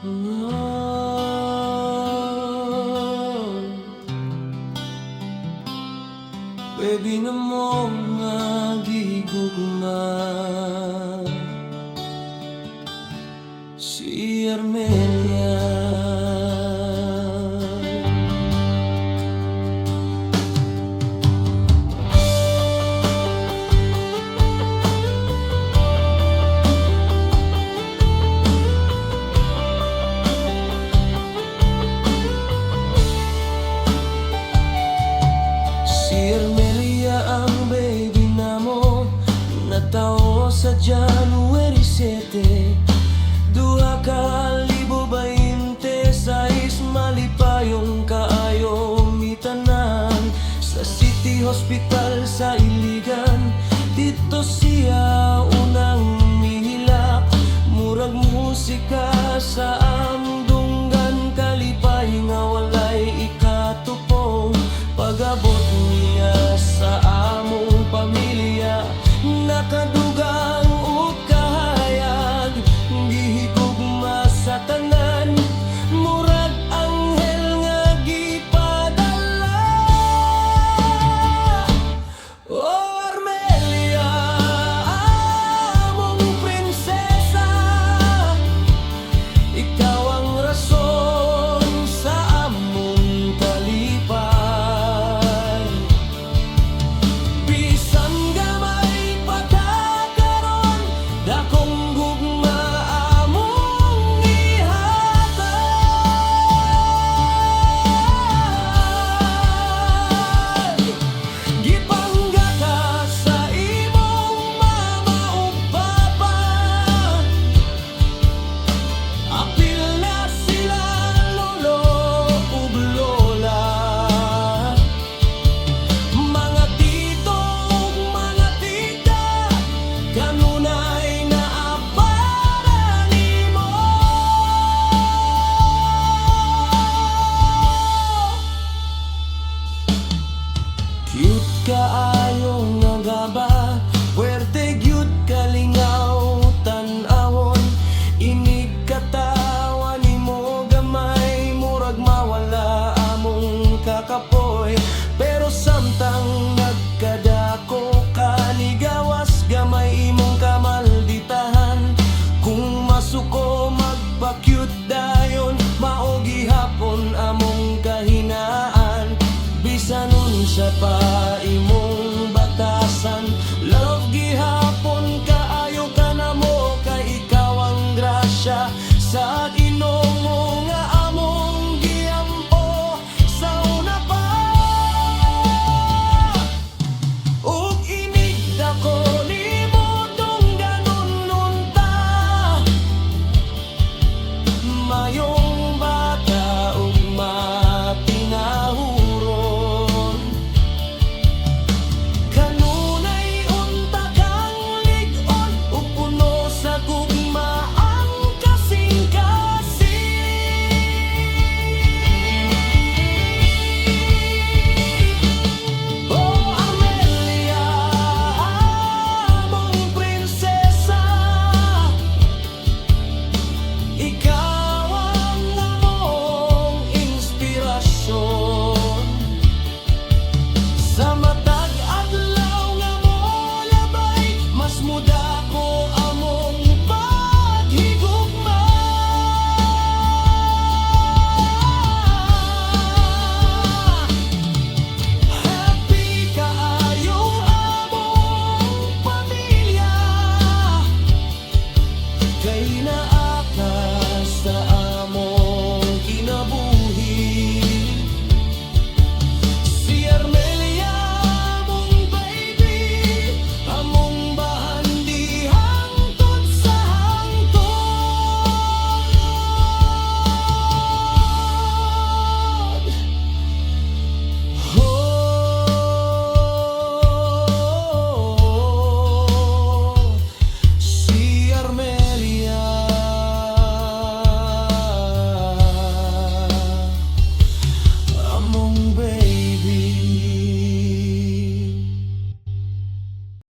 Baby na mo nga gigugma si Armelia. Sa January 7, 2026 malipayong kaayo mitanan sa City Hospital sa Iligan. Dito siya unang mihilak, murag musika sa amdunggan, kalipay nga walay ikatupong pag-abot niya sa among pamilya. Nakadugang o kahayag, gihigugma sa tanan, murag anghel nga gipadala. Oh Armelia, among prinsesa, ikaw ang rason sa among kalipay. Bisan dakong gugma among ihatag. Gipangga ka sa imong mama ug papa, apil na sila lolo ug lola, mga tito ug mga tita, kanuna